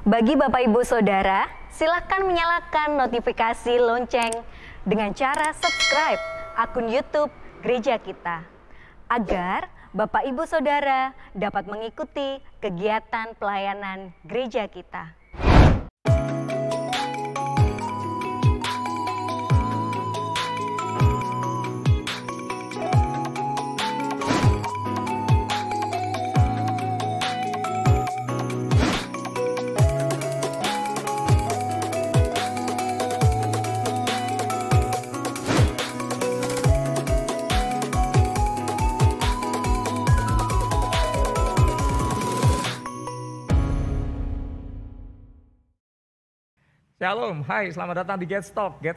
Bagi Bapak Ibu Saudara, silakan menyalakan notifikasi lonceng dengan cara subscribe akun YouTube Gereja Kita, agar Bapak Ibu Saudara dapat mengikuti kegiatan pelayanan Gereja Kita. Shalom, hai, selamat datang di Get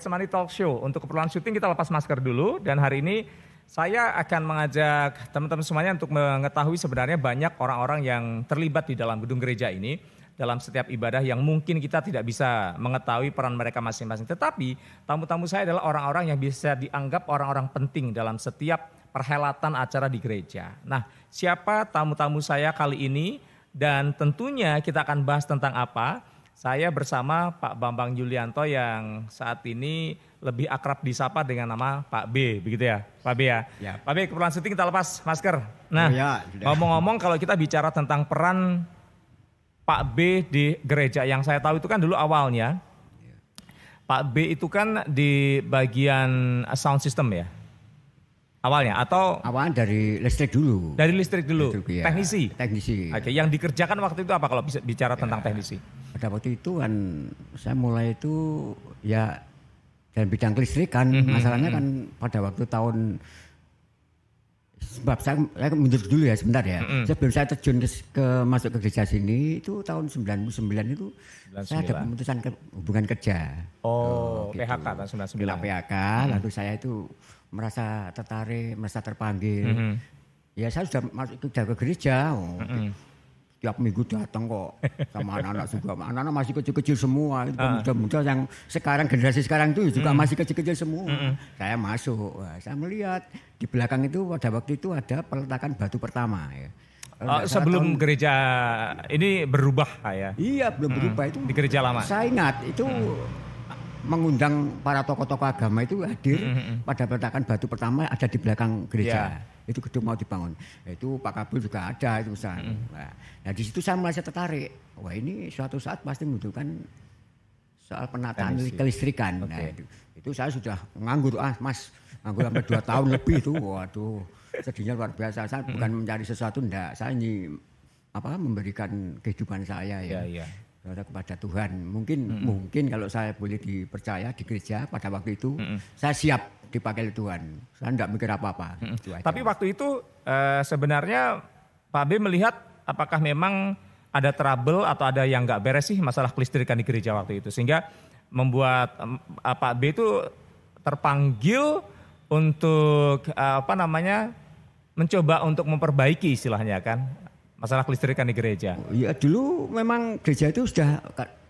Money Talk Show. Untuk keperluan syuting kita lepas masker dulu, dan hari ini saya akan mengajak teman-teman semuanya untuk mengetahui sebenarnya banyak orang-orang yang terlibat di dalam gedung gereja ini, dalam setiap ibadah yang mungkin kita tidak bisa mengetahui peran mereka masing-masing. Tetapi tamu-tamu saya adalah orang-orang yang bisa dianggap orang-orang penting dalam setiap perhelatan acara di gereja. Nah, siapa tamu-tamu saya kali ini, dan tentunya kita akan bahas tentang apa? Saya bersama Pak Bambang Yulianto yang saat ini lebih akrab disapa dengan nama Pak B, begitu ya Pak B ya? Ya. Pak B, keperluan syuting kita lepas masker. Nah, ngomong-ngomong kalau kita bicara tentang peran Pak B di gereja, yang saya tahu itu kan dulu awalnya Pak B itu kan di bagian sound system ya? Awalnya atau? Awalnya dari listrik dulu. Dari listrik dulu, listrik, ya. Teknisi. Oke, yang dikerjakan waktu itu apa kalau bisa bicara tentang teknisi? Pada waktu itu kan saya mulai itu ya dalam bidang kelistrikan. Masalahnya kan pada waktu tahun, sebab saya mundur dulu ya sebentar ya. Sebelum saya terjun masuk ke gereja sini itu tahun 99 itu 99. Saya ada pemutusan hubungan kerja. Oh, gitu. PHK tahun 99. PHK, lalu saya itu merasa tertarik, merasa terpanggil. Ya saya sudah masuk ke gereja. Tiap minggu datang kok sama anak-anak juga. Anak-anak masih kecil-kecil semua. Itu pemuda-pemuda yang sekarang, generasi sekarang itu juga masih kecil-kecil semua. Saya masuk, saya melihat di belakang itu pada waktu itu ada peletakan batu pertama. Ya. Sebelum gereja ini berubah ya? Iya, belum berubah itu. Di gereja lama? Saya ingat itu mengundang para tokoh-tokoh agama itu hadir pada peletakan batu pertama ada di belakang gereja. Yeah. Itu gedung mau dibangun. Itu Pak Kabul juga ada itu sana. Nah di situ saya merasa tertarik. Wah ini suatu saat pasti membutuhkan soal penataan kelistrikan. Okay. Nah itu saya sudah nganggur Mas, nganggur sampai 2 tahun lebih itu. Waduh, sedihnya luar biasa. Saya bukan mencari sesuatu, enggak. Saya ini memberikan kehidupan saya ya. Kepada Tuhan. Mungkin kalau saya boleh dipercaya di gereja pada waktu itu, saya siap dipakai Tuhan. Saya enggak mikir apa-apa. Tapi waktu itu sebenarnya Pak B melihat apakah memang ada trouble atau ada yang enggak beres sih masalah kelistrikan di gereja waktu itu, sehingga membuat Pak B itu terpanggil untuk mencoba untuk memperbaiki istilahnya kan masalah kelistrikan di gereja. Iya, dulu memang gereja itu sudah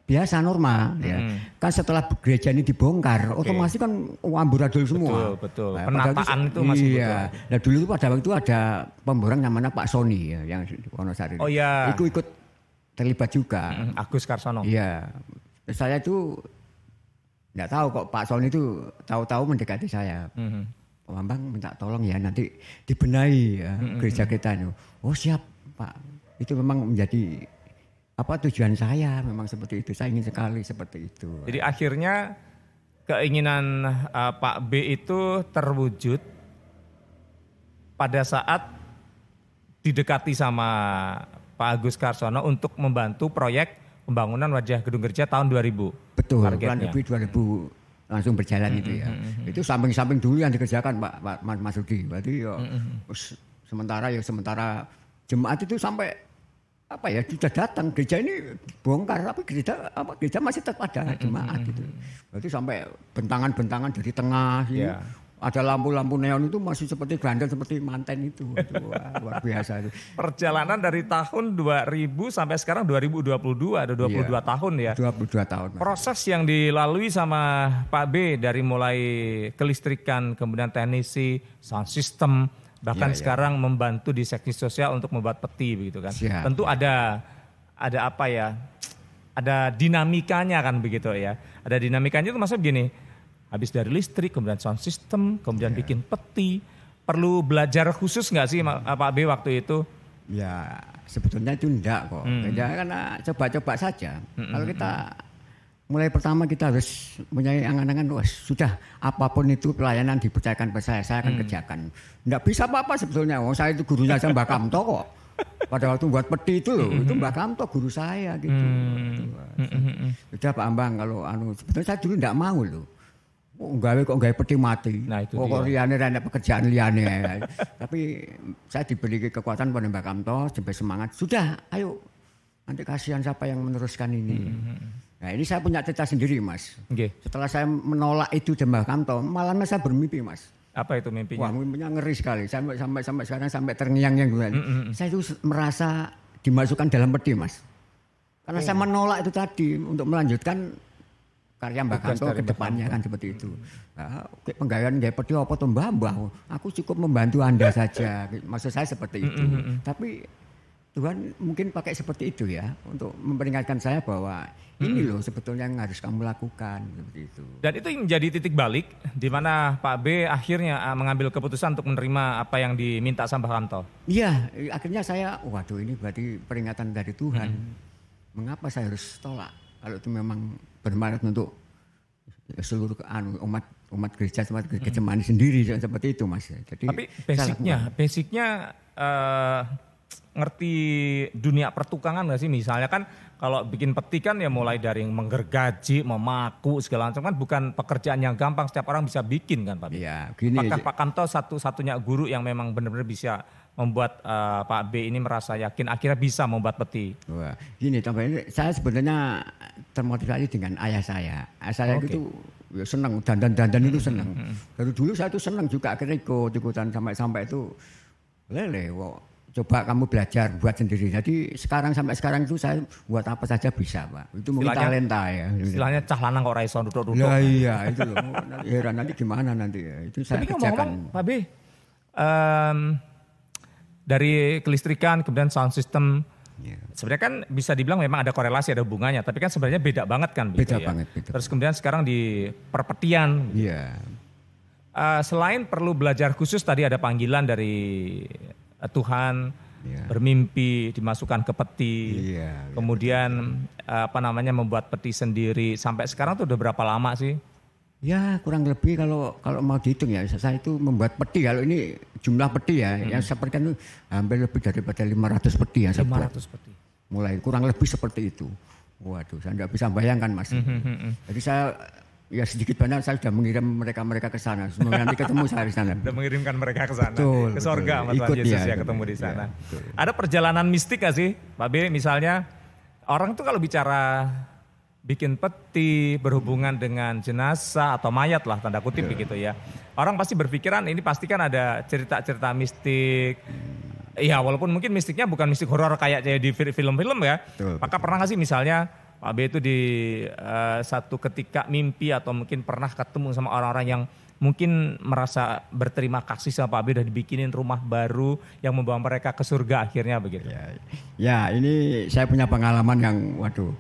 biasa normal ya. Kan setelah gereja ini dibongkar, otomatis kan amburadul semua. Betul. Nah, penataan itu masih betul. Nah dulu itu pada waktu itu ada pemborang namanya Pak Sony ya, yang di Wonosari. Oh iya. Ikut terlibat juga. Agus Karsono. Iya. Saya itu enggak tahu kok Pak Sony itu tahu-tahu mendekati saya. Pak Bambang minta tolong ya nanti dibenahi ya gereja kita itu. Oh siap Pak, itu memang menjadi tujuan saya, memang seperti itu. Saya ingin sekali seperti itu. Jadi akhirnya keinginan Pak B itu terwujud pada saat didekati sama Pak Agus Karsono untuk membantu proyek pembangunan wajah gedung gereja tahun 2000. Betul, bulan lebih 2000 langsung berjalan itu ya. Itu samping-samping dulu yang dikerjakan Pak Mas Rudi. Berarti sementara jemaat itu sampai sudah datang, gereja ini bongkar tapi gereja masih tetap ada jemaat gitu. Berarti sampai bentangan-bentangan dari tengah ada lampu-lampu neon itu masih seperti grandel seperti manten itu. Wah, luar biasa itu. Perjalanan dari tahun 2000 sampai sekarang 2022 ada 22 tahun ya. 22 tahun. Proses yang dilalui sama Pak B dari mulai kelistrikan, kemudian teknisi, sound system, bahkan sekarang membantu di seksi sosial untuk membuat peti begitu kan. Tentu ada ada dinamikanya kan begitu ya. Ada dinamikanya itu maksudnya begini, habis dari listrik, kemudian sound system, kemudian bikin peti. Perlu belajar khusus nggak sih Pak B waktu itu? Ya sebetulnya itu enggak kok. Ya, karena coba-coba saja. Kalau kita mulai pertama kita harus punya angan-angan, wah sudah apapun itu pelayanan dipercayakan pada saya akan kerjakan. Enggak bisa apa-apa sebetulnya. Oh, saya itu gurunya aja Mbak Kamto kok. Pada waktu buat peti itu loh, itu Mbak Kamto guru saya gitu. Sudah Pak Ambang kalau sebetulnya saya dulu enggak mau loh. Kok gawe peti mati. Nah, itu kok liane ada pekerjaan liane. Tapi saya diberi kekuatan pada Mbak Kamto sampai semangat. Sudah, ayo. Nanti kasihan siapa yang meneruskan ini. Nah, ini saya punya cerita sendiri, Mas. Okay. Setelah saya menolak itu di Mbak Kamto, malah saya bermimpi, Mas. Apa itu mimpinya? Wah, mimpinya ngeri sekali. Sampai sekarang sampai terngiang-ngiang. Saya itu merasa dimasukkan dalam peti, Mas. Karena saya menolak itu tadi untuk melanjutkan karya Mbak Kamto ke depannya kan seperti itu. Nah, penggayaan gaya peti apa tuh Mbah? Aku cukup membantu Anda saja. Maksud saya seperti itu. Tapi Tuhan mungkin pakai seperti itu ya untuk memperingatkan saya bahwa ini loh sebetulnya yang harus kamu lakukan seperti itu. Dan itu yang menjadi titik balik di mana Pak B akhirnya mengambil keputusan untuk menerima apa yang diminta sama Mbah Kamto. Iya, akhirnya saya waduh ini berarti peringatan dari Tuhan. Mengapa saya harus tolak? Kalau itu memang bermanfaat untuk seluruh umat gereja, umat Getsemani sendiri seperti itu, Mas. Jadi tapi basicnya ngerti dunia pertukangan nggak sih? Misalnya kan kalau bikin peti kan ya mulai dari yang menggergaji, memaku segala macam kan bukan pekerjaan yang gampang, setiap orang bisa bikin kan Pak B. Iya, gini. Apakah Pak Kamto satu-satunya guru yang memang benar-benar bisa membuat Pak B ini merasa yakin akhirnya bisa membuat peti? Wah, gini tambahnya saya sebenarnya termotivasi dengan ayah saya. Ayah saya itu ya senang dandan itu senang. Dari dulu saya itu senang juga akhirnya ikutan sampai itu lele coba kamu belajar buat sendiri. Jadi sampai sekarang itu saya buat apa saja bisa, Pak. Itu mungkin talenta ya. Istilahnya cah lanang kok ora iso duduk-duduk. Ya iya, itu loh. Heran nanti gimana nanti ya. Itu saya kerjakan. Pak B, dari kelistrikan kemudian sound system, sebenarnya kan bisa dibilang memang ada korelasi, ada hubungannya. Tapi kan sebenarnya beda banget kan. Beda ya? banget. Terus kemudian sekarang di perpetian. Iya. Selain perlu belajar khusus tadi ada panggilan dari Tuhan, bermimpi, dimasukkan ke peti, kemudian membuat peti sendiri. Sampai sekarang tuh udah berapa lama sih? Ya kurang lebih kalau mau dihitung ya, saya itu membuat peti. Kalau ini jumlah peti ya, yang saya berikan itu hampir lebih daripada 500 peti yang saya buat. 500 peti. Mulai kurang lebih seperti itu. Waduh, saya tidak bisa bayangkan, Mas. Jadi saya ya sedikit banyak saya sudah mengirim mereka ke sana. Semoga nanti ketemu saya di sana. Sudah mengirimkan mereka ke sana, betul, ke sorga sama Tuhan Yesus ya ketemu di sana. Ya, ada perjalanan mistik gak sih Pak B? Misalnya orang tuh kalau bicara bikin peti berhubungan dengan jenazah atau mayat lah tanda kutip begitu ya. Orang pasti berpikiran ini pasti kan ada cerita-cerita mistik. Iya walaupun mungkin mistiknya bukan mistik horor kayak di film-film ya. Maka pernah gak sih misalnya Pak B itu di satu ketika mimpi atau mungkin pernah ketemu sama orang-orang yang mungkin merasa berterima kasih sama Pak B udah dibikinin rumah baru yang membawa mereka ke surga akhirnya begitu. Ya ini saya punya pengalaman yang waduh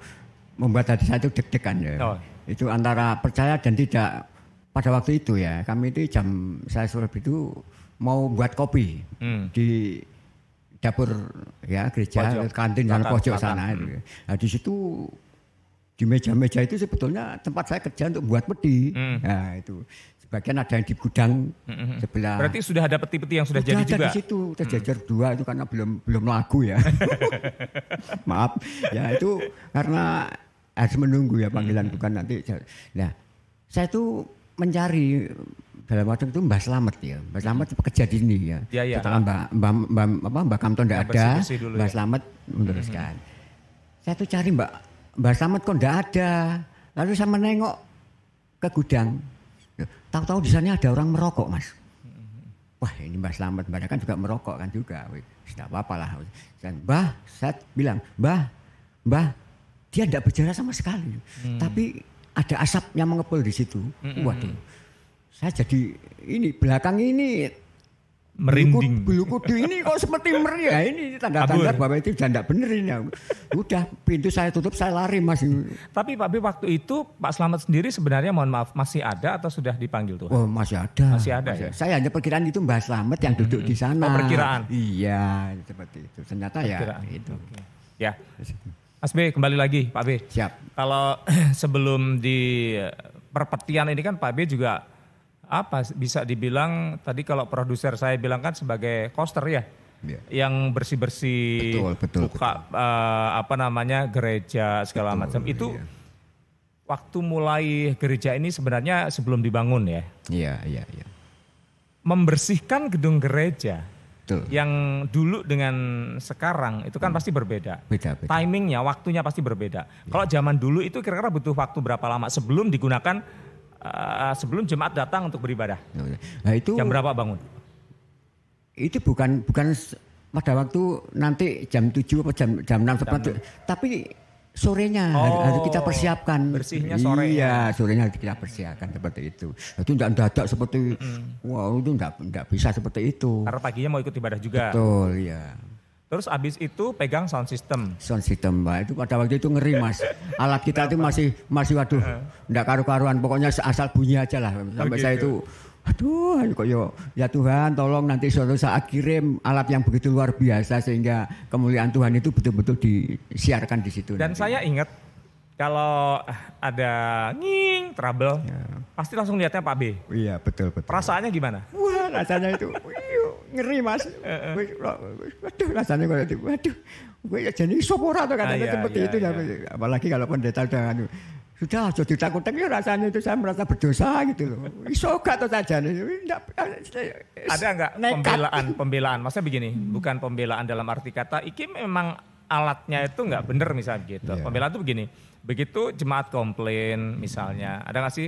membuat hati saya itu deg-degan ya. Itu antara percaya dan tidak. Pada waktu itu ya kami itu saya suruh itu mau buat kopi di dapur ya gereja kantin dan pojok sana itu. Nah di situ di meja-meja itu sebetulnya tempat saya kerja untuk buat peti. Nah itu sebagian ada yang di gudang sebelah. Berarti sudah ada peti-peti yang sudah jadi juga. Di situ terjajar 2 itu karena belum laku ya. Maaf ya itu karena harus menunggu ya panggilan bukan nanti. Nah saya itu mencari dalam waktu itu Mbah Slamet ya. Mbah Slamet pekerja di sini ya. Setelah Mbak Kamto tidak ada, Mbah Slamet meneruskan. Saya tuh cari Mbah Slamet kok tidak ada. Lalu saya menengok ke gudang. Tahu-tahu di sana ada orang merokok, Mas. Wah ini Mbah Slamet, Mbah kan juga merokok kan juga. Tidak apa-apa lah. Mbah, saya bilang, Mbah, dia tidak berbicara sama sekali. Tapi ada asap yang mengepul di situ. Waduh. Saya jadi ini belakang ini merinding. Bulu kudu ini kok seperti meriah, ini tanda-tanda bahwa itu sudah tidak benar ini. Udah pintu saya tutup, saya lari Mas. Tapi Pak B waktu itu Pak Slamet sendiri sebenarnya mohon maaf masih ada atau sudah dipanggil Tuhan? Oh masih ada. Masih ada ya? Saya hanya perkiraan itu Mbah Slamet yang duduk di sana. Oh perkiraan? Iya seperti itu. Ternyata perkiraan. Ya itu. Okay. Ya. Mas B kembali lagi Pak B. Siap. Kalau sebelum di perpetian ini kan Pak B juga bisa dibilang tadi kalau produser saya bilang kan sebagai koster ya. Yang bersih-bersih buka gereja segala macam itu waktu mulai gereja ini sebenarnya sebelum dibangun ya. Iya. Membersihkan gedung gereja yang dulu dengan sekarang itu kan pasti berbeda. Beda. Timingnya, waktunya pasti berbeda. Kalau zaman dulu itu kira-kira butuh waktu berapa lama sebelum digunakan, sebelum jemaat datang untuk beribadah? Nah, itu jam berapa bangun? Itu bukan pada waktu nanti jam 7 atau jam 6 tepat, tapi sorenya harus kita persiapkan. Bersihnya sore. Iya, sorenya harus kita persiapkan seperti itu. Itu tidak dadak seperti itu enggak bisa seperti itu. Karena paginya mau ikut ibadah juga. Betul, ya. Terus abis itu pegang sound system. Sound system, Mbak. Itu pada waktu itu ngeri, Mas. Alat kita itu masih waduh, enggak karu-karuan. Pokoknya asal bunyi aja lah. Sampai saya itu aduh, kok ya Tuhan tolong nanti suatu saat kirim alat yang begitu luar biasa sehingga kemuliaan Tuhan itu betul-betul disiarkan di situ. Dan nanti. saya ingat kalau ada trouble, pasti langsung lihatnya Pak B. Iya, betul. Perasaannya gimana? Wah, rasanya itu ngeri, Mas. Waduh, rasanya kayak waduh, gue ya jadi sopora tuh katanya seperti itu. Apalagi kalau pendeta sudah ditakutkan ya rasanya itu saya merasa berdosa gitu loh. Iso atau saja ada enggak pembelaan? Maksudnya begini, bukan pembelaan dalam arti kata iki memang alatnya itu enggak benar misalnya gitu. Pembelaan itu begini, begitu jemaat komplain misalnya, ada enggak sih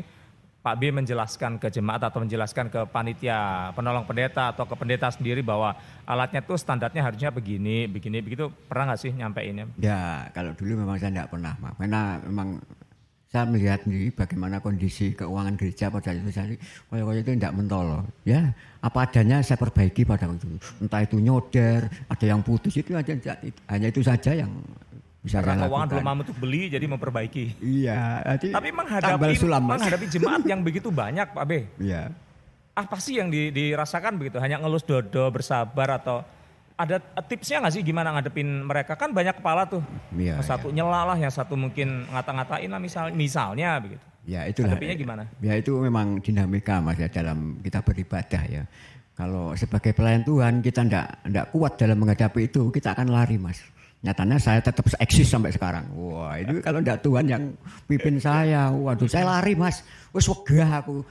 Pak B menjelaskan ke jemaat atau menjelaskan ke panitia, penolong pendeta atau ke pendeta sendiri bahwa alatnya tuh standarnya harusnya begini, begitu, pernah enggak sih nyampeinnya? Ya, kalau dulu memang saya enggak pernah, Mak. Karena memang saya melihat nih bagaimana kondisi keuangan gereja pada itu saya itu tidak mentolo. Ya, apa adanya saya perbaiki pada waktu itu. Entah itu nyoder, ada yang putus itu aja, hanya itu saja yang bisa saya lakukan. Keuangan belum mampu untuk beli jadi memperbaiki. Iya. Tapi menghadapi jemaat yang begitu banyak Pak B. Iya. Apa sih yang dirasakan begitu? Hanya ngelus dodo, bersabar atau ada tipsnya nggak sih gimana ngadepin mereka? Kan banyak kepala tuh. Yang satu nyela lah, yang satu mungkin ngata-ngatain lah misalnya begitu. Ya itulah. Ngadepinnya gimana? Ya itu memang dinamika Mas ya dalam kita beribadah ya. Kalau sebagai pelayan Tuhan kita enggak kuat dalam menghadapi itu, kita akan lari Mas. Nyatanya saya tetap eksis sampai sekarang. Wah itu kalau enggak Tuhan yang pimpin saya, waduh saya lari Mas. Wes wegah aku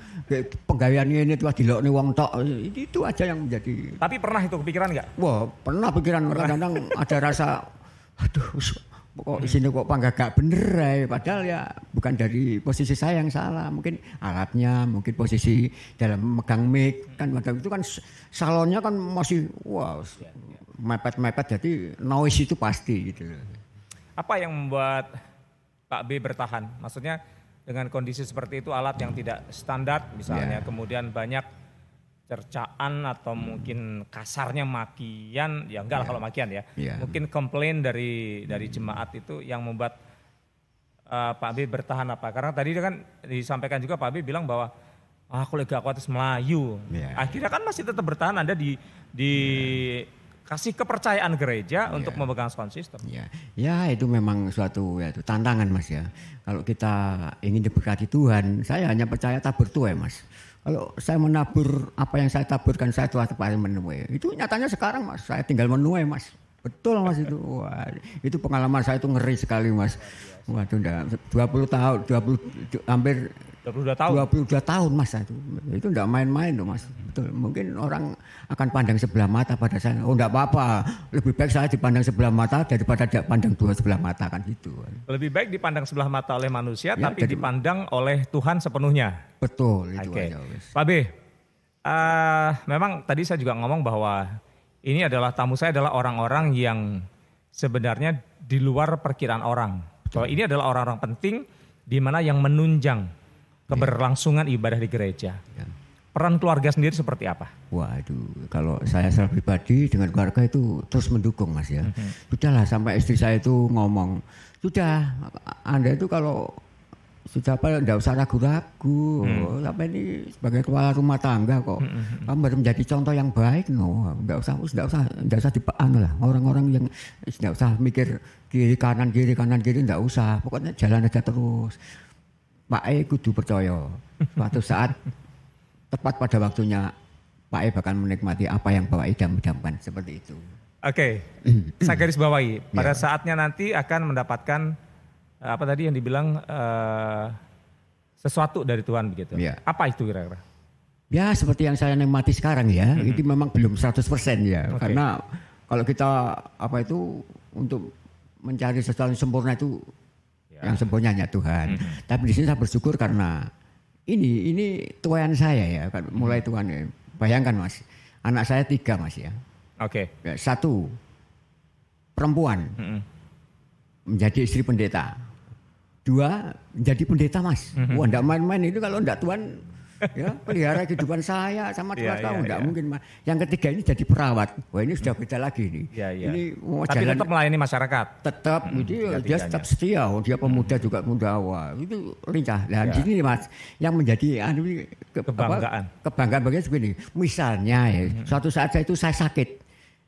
penggawean ini tuh dilokne wong tok. Itu aja yang menjadi. Tapi pernah itu kepikiran enggak? Wah pernah pikiran. Kadang-kadang ada rasa aduh kok di sini kok gak bener ya. Padahal ya bukan dari posisi saya yang salah. Mungkin alatnya, mungkin posisi dalam megang mic. Kan itu kan salonnya kan masih mepet-mepet. Jadi noise itu pasti gitu. Apa yang membuat Pak B bertahan? Maksudnya dengan kondisi seperti itu alat yang tidak standar misalnya. Kemudian banyak cercaan atau mungkin kasarnya makian, ya enggak lah kalau makian ya. Mungkin komplain dari jemaat itu yang membuat Pak B bertahan apa? Karena tadi kan disampaikan juga Pak B bilang bahwa aku lagi aku atas Melayu. Akhirnya kan masih tetap bertahan, Anda kasih kepercayaan gereja untuk memegang sound system. Ya itu memang suatu tantangan Mas ya. Kalau kita ingin diberkati Tuhan, saya hanya percaya tabur tuai Mas. Kalau saya menabur apa yang saya taburkan saya telah tepat menuai. Itu nyatanya sekarang Mas, saya tinggal menuai Mas. Betul Mas itu. Wah, itu pengalaman saya itu ngeri sekali Mas. Waduh, 20 tahun, hampir 22 tahun. 22 tahun Mas itu enggak main-main loh Mas. Betul. Mungkin orang akan pandang sebelah mata pada saya. Oh enggak apa-apa. Lebih baik saya dipandang sebelah mata daripada dipandang dua sebelah mata kan gitu. Lebih baik dipandang sebelah mata oleh manusia tapi dipandang oleh Tuhan sepenuhnya. Betul itu aja. Pak B, memang tadi saya juga ngomong bahwa ini adalah tamu saya adalah orang-orang yang sebenarnya di luar perkiraan orang. Bahwa ini adalah orang-orang penting di mana yang menunjang keberlangsungan ibadah di gereja. peran keluarga sendiri seperti apa? Waduh, kalau saya secara pribadi dengan keluarga itu terus mendukung Mas ya. Sudahlah sampai istri saya itu ngomong, sudah Anda itu kalau sudah apa enggak usah ragu-ragu. Sampai ini sebagai kepala rumah tangga kok. Kamu harus menjadi contoh yang baik. No, enggak usah dipaan lah. Orang-orang yang enggak usah mikir kiri kanan enggak usah. Pokoknya jalan aja terus. Pak E kudu percaya. Suatu saat tepat pada waktunya Pak E bakal menikmati apa yang Bapak E idam-idamkan seperti itu. Oke. Saya garis bawahi. Pada saatnya nanti akan mendapatkan apa tadi yang dibilang sesuatu dari Tuhan begitu. Ya. Apa itu kira-kira? Ya seperti yang saya nikmati sekarang ya, ini memang belum 100% ya. Karena kalau kita apa itu untuk mencari sesuatu yang sempurna itu yang sempurna hanya Tuhan. Tapi di sini saya bersyukur karena ini tuan saya ya, mulai tuan ya. Bayangkan Mas, anak saya 3 Mas ya. Oke. Ya, 1 perempuan menjadi istri pendeta. 2 menjadi pendeta Mas. Wah enggak main-main itu kalau enggak Tuhan ya pelihara kehidupan saya sama Tuhan tahu enggak mungkin Mas. Yang ketiga ini jadi perawat. Wah ini sudah beda lagi nih. Ini mau tapi jalan, tetap melayani masyarakat. Tetap dia tetap setia. Dia pemuda juga muda. Wah itu lincah. Nah di sini Mas yang menjadi kebanggaan bagian seperti ini. Misalnya ya suatu saat saya sakit.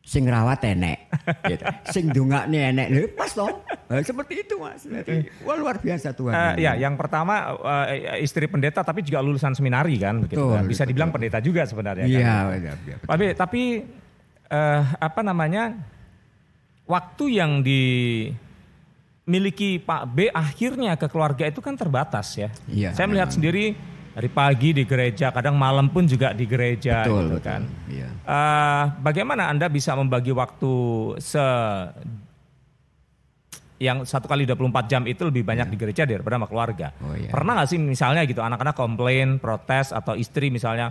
Sing rawat enek, gitu. Sing dungakne enek, pas toh. Seperti itu Mas. Jadi, wah luar biasa Tuhan. Ya, yang pertama istri pendeta tapi juga lulusan seminari kan, begitu. Kan? Bisa dibilang pendeta juga sebenarnya. Iya, kan? Tapi apa namanya? Waktu yang dimiliki Pak B akhirnya ke keluarga itu kan terbatas ya. Iya, saya melihat sendiri dari pagi di gereja, kadang malam pun juga di gereja, gitu kan. Iya. Bagaimana Anda bisa membagi waktu yang 1 kali 24 jam itu lebih banyak di gereja daripada sama keluarga? Pernah nggak sih misalnya gitu anak-anak komplain, protes atau istri misalnya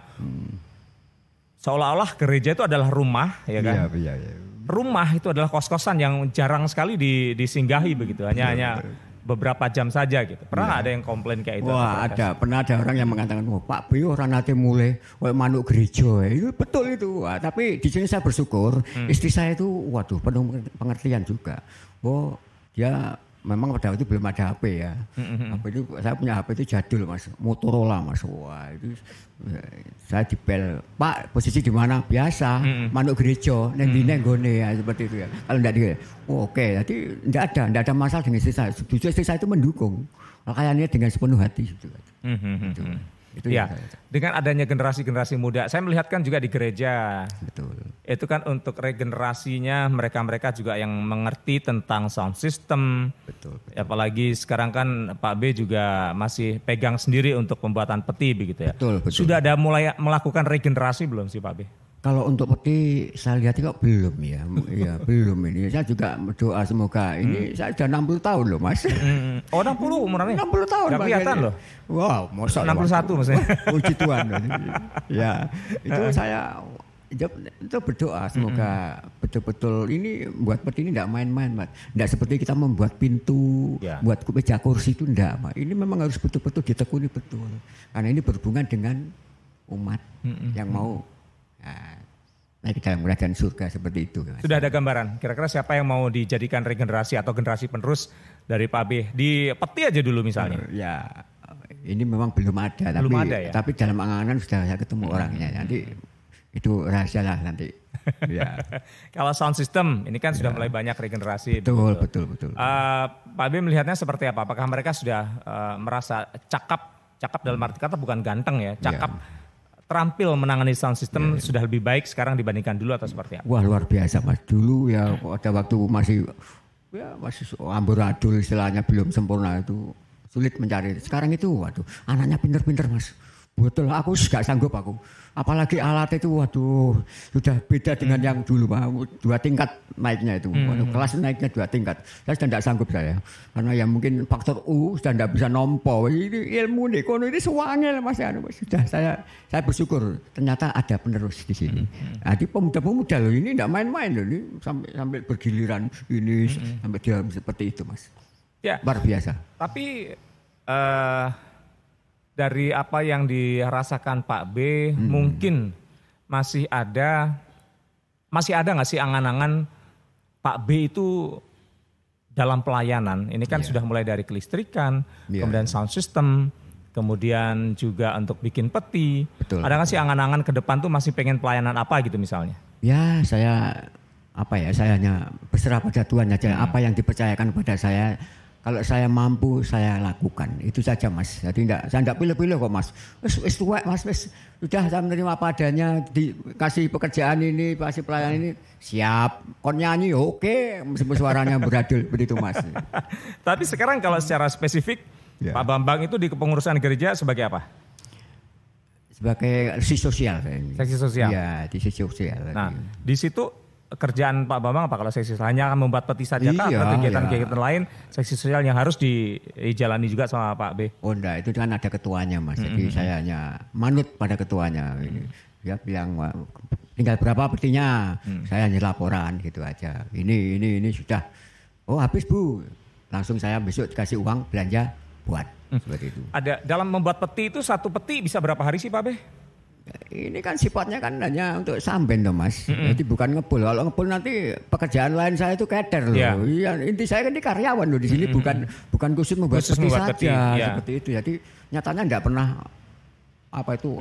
seolah-olah gereja itu adalah rumah, ya kan? Iya. Rumah itu adalah kos-kosan yang jarang sekali disinggahi begitu, hanya beberapa jam saja gitu. Pernah ada yang komplain kayak itu? Wah pernah ada orang yang mengatakan, Pak Bio orang nanti mulai manuk gereja. Itu betul itu. Wah, tapi di sini saya bersyukur istri saya itu waduh penuh pengertian juga. Dia memang pada waktu itu belum ada HP ya. HP itu saya punya HP itu jadul Mas, Motorola Mas. Wah itu saya dibel, Pak posisi di mana? Biasa, manuk gereja, neng gone ya seperti itu ya. Kalau enggak dia, oke, jadi enggak ada masalah dengan istri saya. Justru istri saya itu mendukung, kayaknya dengan sepenuh hati gitu. Itu ya, dengan adanya generasi-generasi muda, saya melihat kan juga di gereja. Betul. Itu kan untuk regenerasinya mereka juga yang mengerti tentang sound system. Betul. Apalagi sekarang kan Pak B juga masih pegang sendiri untuk pembuatan peti begitu ya. Betul. Sudah ada mulai melakukan regenerasi belum sih Pak B? Kalau untuk peti saya lihat kok belum ya. Iya, belum ini. Saya juga berdoa semoga ini saya sudah 60 tahun loh Mas. Oh 60 umurnya? 60 tahun. Gak kelihatan loh. Wow, masa 61 maksudnya. Puji Tuhan. Ya, itu saya itu berdoa semoga betul-betul ini buat peti ini tidak main-main Mas. Tidak seperti kita membuat pintu, buat meja kursi itu tidak Mas. Ini memang harus betul-betul ditekuni betul. Karena ini berhubungan dengan umat yang mau naik ke dalam kerajaan surga seperti itu. Mas. Sudah ada gambaran kira-kira siapa yang mau dijadikan regenerasi atau generasi penerus dari Pak B di peti aja dulu misalnya? Ya, ini memang belum ada. Tapi dalam angan-angan sudah saya ketemu orangnya. Nanti itu rahasia lah nanti. Ya. Kalau sound system ini kan sudah mulai banyak regenerasi. Betul. Pak B melihatnya seperti apa? Apakah mereka sudah merasa cakap dalam arti kata bukan ganteng ya, cakap. Terampil menangani sound system sudah lebih baik sekarang dibandingkan dulu atau seperti apa? Wah luar biasa Mas. Dulu ya pada waktu masih amburadul istilahnya belum sempurna itu sulit mencari. Sekarang itu waduh anaknya pinter-pinter Mas. Betul aku gak sanggup aku. Apalagi alat itu waduh sudah beda dengan yang dulu Pak. 2 tingkat naiknya itu. Waduh, kelas naiknya 2 tingkat. Saya sudah tidak sanggup saya. Karena ya mungkin faktor U sudah tidak bisa nompo. Ini ilmu nih kono ini suangel Mas. Sudah saya bersyukur ternyata ada penerus di sini. Jadi pemuda-pemuda loh ini tidak main-main loh ini sampai bergiliran ini sampai dia seperti itu Mas. Ya. Luar biasa. Tapi dari apa yang dirasakan Pak B, mungkin masih ada nggak sih angan-angan Pak B itu dalam pelayanan? Ini kan sudah mulai dari kelistrikan, kemudian sound system, kemudian juga untuk bikin peti. Betul. Ada nggak sih angan-angan ke depan tuh masih pengen pelayanan apa gitu misalnya? Ya saya hanya berserah pada Tuhan aja. Apa yang dipercayakan pada saya, kalau saya mampu saya lakukan. Itu saja Mas. Jadi saya enggak pilih-pilih kok Mas. Wis tuwek Mas, wis sudah saya menerima apa adanya, dikasih pekerjaan ini, kasih pelayanan ini, siap. Kon nyanyi oke, meskipun suaranya beradul begitu Mas. Tapi sekarang kalau secara spesifik Pak Bambang itu di kepengurusan gereja sebagai apa? Sebagai seksi sosial. Seksi sosial. Iya, di seksi sosial. Nah, di situ kerjaan Pak Bambang apa kalau seksi sosial? Hanya akan membuat peti saja kah? Atau kegiatan-kegiatan lain seksi sosial yang harus dijalani juga sama Pak B? Oh enggak, itu kan ada ketuanya Mas. Jadi saya hanya manut pada ketuanya. Dia bilang tinggal berapa petinya, saya hanya laporan gitu aja. Ini sudah, oh habis Bu. Langsung saya besok dikasih uang belanja buat. Seperti itu. Ada dalam membuat peti itu satu peti bisa berapa hari sih Pak B? Ini kan sifatnya kan hanya untuk samben toh Mas. Jadi bukan ngebul. Kalau ngebul nanti pekerjaan lain saya itu keder loh. Iya, inti saya kan ini karyawan loh di sini, bukan khusus membuat peti saja seperti itu. Jadi nyatanya enggak pernah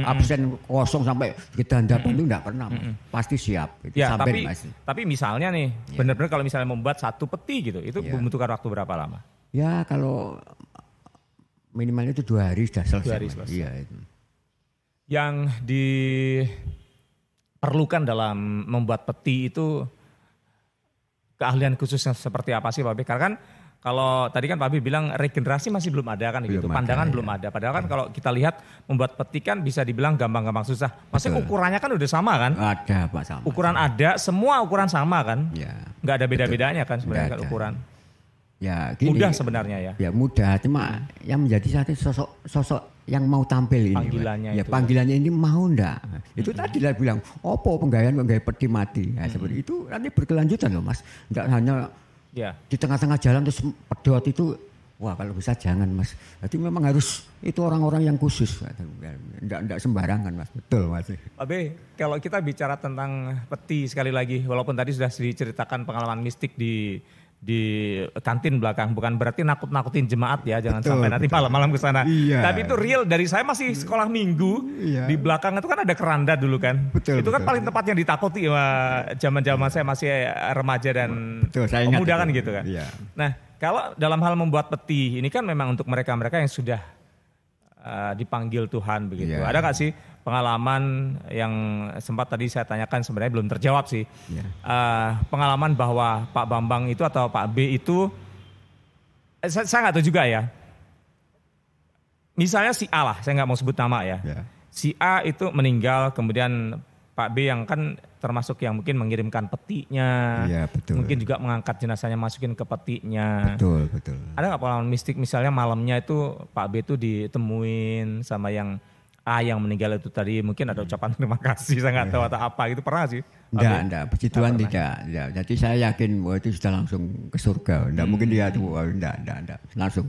absen kosong sampai kita handapan itu enggak pernah Mas. Pasti siap. Itu ya, samben Mas. Tapi misalnya nih, benar-benar kalau misalnya membuat satu peti gitu, itu membutuhkan waktu berapa lama? Ya kalau minimalnya itu 2 hari sudah selesai. 2 hari selesai. Iya itu. Yang diperlukan dalam membuat peti itu keahlian khususnya seperti apa sih Pak B? Karena kan kalau tadi kan Pak B bilang regenerasi masih belum ada kan gitu, pandangan belum ada. Padahal kan kalau kita lihat membuat peti kan bisa dibilang gampang-gampang susah. Maksudnya ukurannya kan udah sama kan? Ada Pak, sama. Ukuran ada, semua ukuran sama kan? Ya. Nggak ada beda-bedanya kan sebenarnya kan ukuran. Ya, gini, mudah sebenarnya ya. Ya mudah, cuma yang menjadi satu sosok yang mau tampil ini. Panggilannya ya, itu. panggilannya ini mau ndak. Itu tadi lah bilang, opo penggayaan penggaya peti mati. Ya, seperti itu nanti berkelanjutan loh Mas. Enggak hanya di tengah-tengah jalan terus pedot itu. Wah kalau bisa jangan Mas. Jadi memang harus itu orang-orang yang khusus. Enggak sembarangan Mas. Betul Mas. Pak B, kalau kita bicara tentang peti sekali lagi, walaupun tadi sudah diceritakan pengalaman mistik di kantin belakang, bukan berarti nakut-nakutin jemaat ya, jangan sampai nanti malam-malam ke sana. Iya. Tapi itu real, dari saya masih sekolah minggu, di belakang itu kan ada keranda dulu kan. Itu kan paling tempat yang ditakuti zaman-zaman saya masih remaja dan pemuda kan gitu kan. Iya. Nah, kalau dalam hal membuat peti, ini kan memang untuk mereka-mereka yang sudah dipanggil Tuhan begitu. Ada gak sih pengalaman yang sempat tadi saya tanyakan sebenarnya belum terjawab sih. Pengalaman bahwa Pak Bambang itu atau Pak B itu, saya gak tahu juga ya. Misalnya si A lah, saya gak mau sebut nama ya. Si A itu meninggal, kemudian Pak B yang kan termasuk yang mungkin mengirimkan petinya, mungkin juga mengangkat jenazahnya masukin ke petinya. Betul. Ada nggak pengalaman mistik misalnya malamnya itu Pak B itu ditemuin sama yang A yang meninggal itu tadi, mungkin ada ucapan terima kasih, saya nggak tahu atau apa gitu, pernah sih? Enggak, puji Tuhan tidak. Jadi saya yakin bahwa itu sudah langsung ke surga. Enggak mungkin dia tuh, enggak, langsung.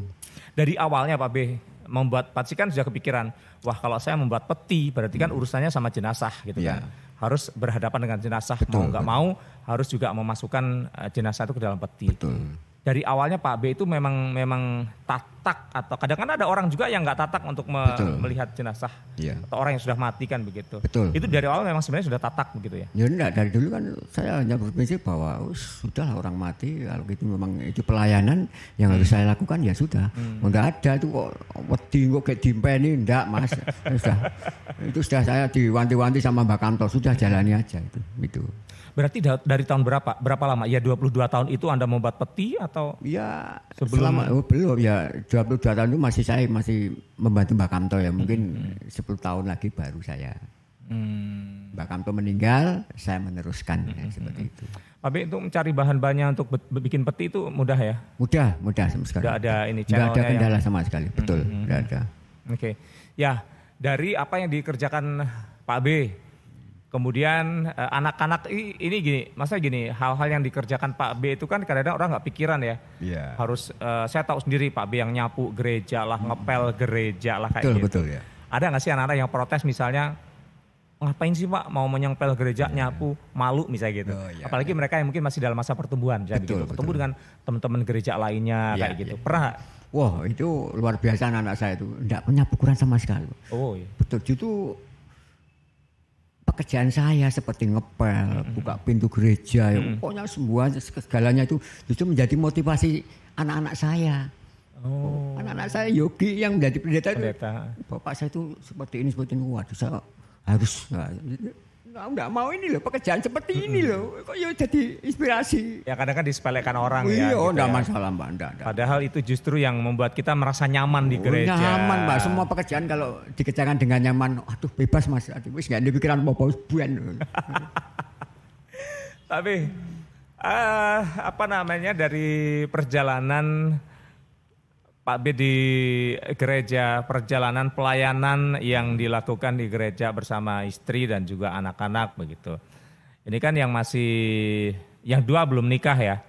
Dari awalnya Pak B membuat peti kan sudah kepikiran, wah kalau saya membuat peti berarti kan urusannya sama jenazah gitu kan. Harus berhadapan dengan jenazah, mau nggak mau harus juga memasukkan jenazah itu ke dalam peti. Dari awalnya Pak B itu memang tatak, atau kadang kan ada orang juga yang nggak tatak untuk melihat jenazah atau orang yang sudah mati kan begitu. Itu dari awal memang sebenarnya sudah tatak begitu ya? Ya enggak, dari dulu kan saya hanya berpikir bahwa sudahlah orang mati, kalau gitu memang itu pelayanan yang harus saya lakukan ya sudah. Enggak ada itu kok wedi kok kayak dimpeni, enggak Mas. Itu sudah saya diwanti-wanti sama Mbak Kanto, sudah jalani aja itu. Berarti dari tahun berapa lama? Ya 22 tahun itu Anda membuat peti atau? Ya belum ya 22 tahun itu saya masih membantu Mbak Kamto ya, mungkin 10 tahun lagi baru saya. Mbak Kamto meninggal, saya meneruskan seperti itu. Pak B untuk mencari bahan-bahannya untuk bikin peti itu mudah ya? Mudah sama sekali. Tidak ada ini channelnya. Tidak ada kendala sama sekali, betul. Tidak ada. Oke. Ya dari apa yang dikerjakan Pak B Kemudian anak-anak ini gini, masa gini, hal-hal yang dikerjakan Pak B itu kan kadang-kadang orang nggak pikiran ya. Iya. Harus saya tahu sendiri Pak B yang nyapu gereja lah, ngepel gereja lah kayak gitu. Betul ya. Ada nggak sih anak-anak yang protes misalnya, ngapain sih Pak mau menyempel gereja nyapu, malu misalnya gitu. Oh, iya, Apalagi mereka yang mungkin masih dalam masa pertumbuhan, Betul, gitu. Ketemu dengan teman-teman gereja lainnya Iya, kayak gitu. iya. Pernah nggak? Wah itu luar biasa anak saya itu, enggak punya ukuran sama sekali. Oh iya. Betul, itu pekerjaan saya seperti ngepel, buka pintu gereja, ya, pokoknya semua segalanya itu justru menjadi motivasi anak-anak saya. Oh. Anak-anak saya Yogi yang menjadi pendeta itu, Pendeta. bapak saya itu seperti ini, waduh saya harus, enggak mau ini loh, pekerjaan seperti ini loh, kok ya jadi inspirasi. Ya kadang kan disepelekan orang Iya, ya. enggak ya. masalah Mbak, enggak. Padahal itu justru yang membuat kita merasa nyaman di gereja. Nyaman Mbak, semua pekerjaan kalau dikerjakan dengan nyaman, aduh bebas Mas, aduh wis enggak ada pikiran apa-apa buan. Tapi apa namanya dari perjalanan Pak B di gereja, perjalanan pelayanan yang dilakukan di gereja bersama istri dan juga anak-anak begitu. Ini kan yang yang dua belum nikah ya.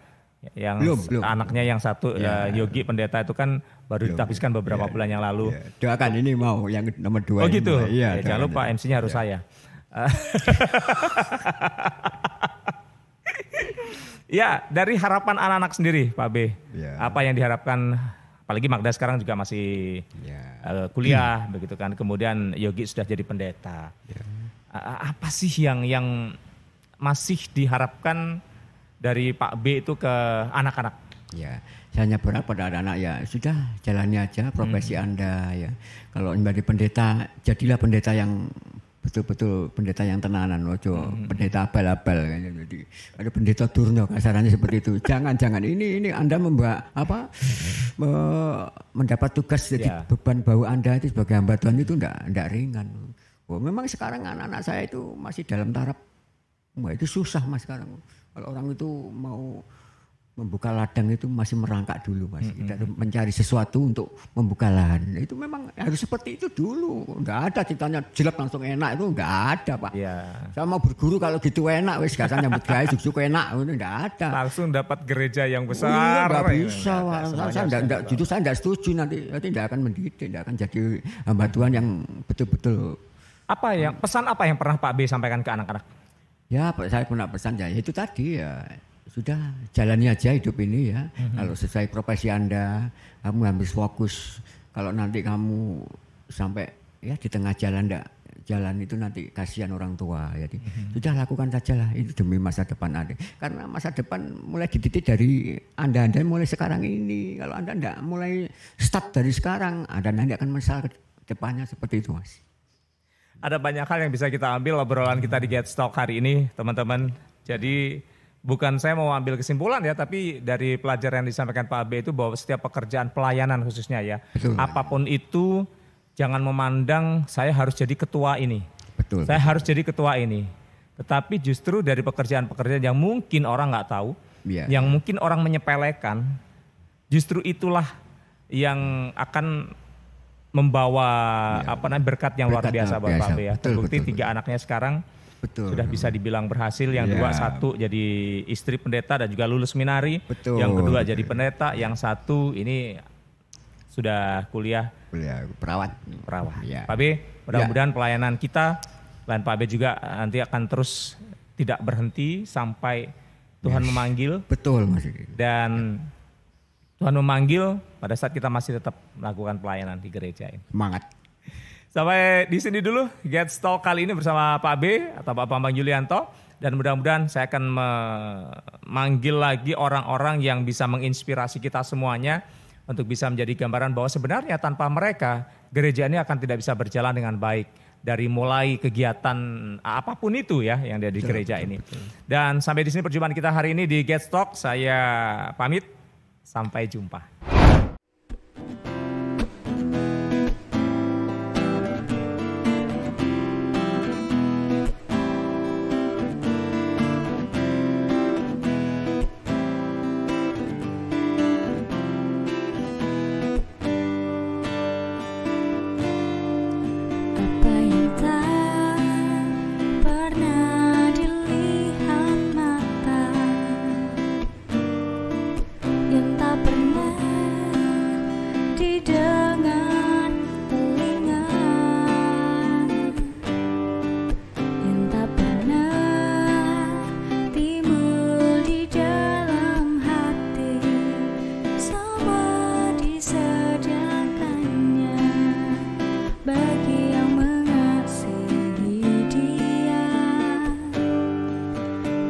Yang Belum. anaknya yang satu Yogi pendeta itu kan baru ditahbiskan beberapa bulan yang lalu. Ya, doakan ini mau yang nomor 2. Oh gitu. Iya, Jangan lupa MC-nya harus saya. Ya, dari harapan anak-anak sendiri Pak B. Ya. Apa yang diharapkan, apalagi Magda sekarang juga masih kuliah begitu kan. Kemudian Yogi sudah jadi pendeta. Ya. Apa sih yang masih diharapkan dari Pak B itu ke anak-anak? Ya, saya hanya berharap pada anak-anak ya sudah jalani aja profesi Anda ya. Kalau menjadi pendeta, jadilah pendeta yang betul-betul pendeta yang tenanan, ojo pendeta abal-abal kan. Jadi ada pendeta durno kasarannya seperti itu. Jangan ini Anda mendapat tugas jadi beban bau Anda itu sebagai hamba Tuhan itu enggak ringan. Oh, memang sekarang anak-anak saya itu masih dalam taraf itu susah Mas sekarang. Kalau orang itu mau membuka ladang itu masih merangkak dulu Mas. Kita mencari sesuatu untuk membuka lahan. Itu memang harus seperti itu dulu. Enggak ada ceritanya jelek langsung enak itu enggak ada Pak. Ya. Saya mau berguru kalau gitu enak wis gak nyambut gawe juk-juk enak itu enggak ada. Langsung dapat gereja yang besar. Iya, enggak bisa. Saya enggak setuju nanti enggak akan mendidik, enggak akan jadi hamba Tuhan yang betul-betul. Pesan apa yang pernah Pak B sampaikan ke anak-anak? Ya, saya pernah pesan ya itu tadi ya. Sudah jalani aja hidup ini ya. Kalau sesuai profesi Anda, kamu harus fokus. Kalau nanti kamu sampai ya di tengah jalan itu nanti kasihan orang tua. Jadi sudah lakukan sajalah itu demi masa depan Anda. Karena masa depan mulai dididik dari Anda mulai sekarang ini. Kalau Anda enggak mulai start dari sekarang, Anda nanti akan menyesal ke depannya seperti itu Mas. Ada banyak hal yang bisa kita ambil obrolan kita di Get Talk hari ini, teman-teman. Jadi bukan saya mau ambil kesimpulan ya, tapi dari pelajaran yang disampaikan Pak B itu bahwa setiap pekerjaan pelayanan khususnya ya, Betul. apapun itu jangan memandang saya harus jadi ketua ini. Betul. Saya harus jadi ketua ini. Tetapi justru dari pekerjaan-pekerjaan yang mungkin orang nggak tahu, yang mungkin orang menyepelekan, justru itulah yang akan membawa berkat yang luar biasa buat Pak B ya. Terbukti 3 anaknya sekarang sudah bisa dibilang berhasil. Yang 1 jadi istri pendeta dan juga lulus seminari. Yang kedua jadi pendeta. Yang 1 ini sudah kuliah perawat. Pak B, mudah-mudahan pelayanan kita dan Pak B juga nanti akan terus tidak berhenti sampai Tuhan memanggil. Betul Mas. Dan Tuhan memanggil pada saat kita masih tetap melakukan pelayanan di gereja ini. Semangat. Sampai di sini dulu Get Talk kali ini bersama Pak B atau Pak Bambang Yulianto. Dan mudah-mudahan saya akan memanggil lagi orang-orang yang bisa menginspirasi kita semuanya untuk bisa menjadi gambaran bahwa sebenarnya tanpa mereka gereja ini akan tidak bisa berjalan dengan baik. Dari mulai kegiatan apapun itu ya yang ada di gereja ini. Dan sampai di sini perjumpaan kita hari ini di Get Talk. Saya pamit. Sampai jumpa. Apa yang tak pernah didengar telinga, yang tak pernah timbul di dalam hati, semua disediakannya bagi yang mengasihi Dia.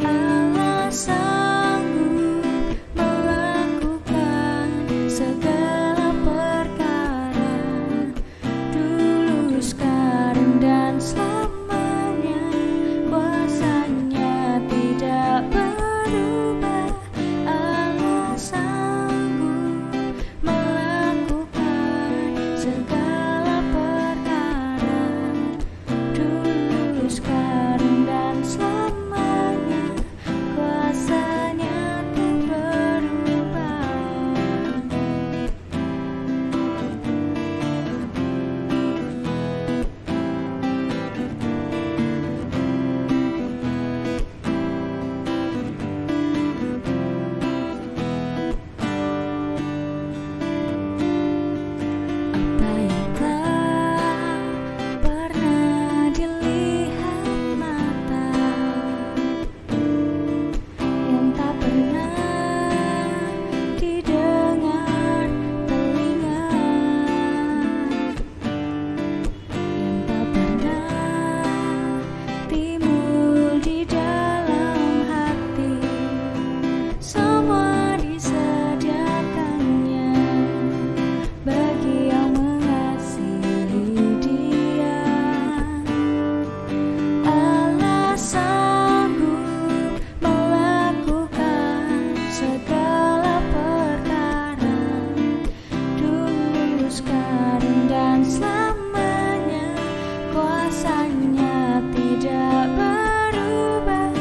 Allah sanggup melakukan segala perkara, dulu, sekarang, dan selamanya. Kuasanya tidak berubah. Allah sanggup melakukan segala perkara, dulu, sekarang, dan selamanya. Kuasanya tak berubah. Apa yang tak pernah dilihat mata, yang tak pernah didengar telinga, yang tak pernah timbul di dalam hati, semua disediakannya bagi yang mengasihi Dia. Allah sanggup melakukan segala perkara, dulu, sekarang, dan selamanya. Kuasanya tidak berubah.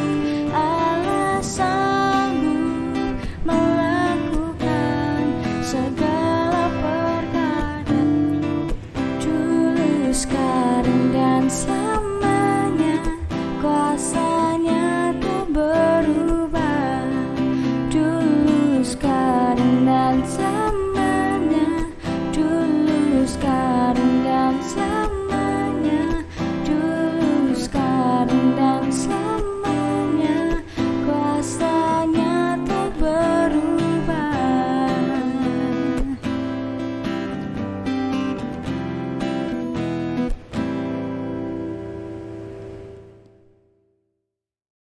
Allah sanggup melakukan segala perkara, dulu, sekarang, dan selamanya. Kuasanya tak berubah, dulu, sekarang, dan selamanya.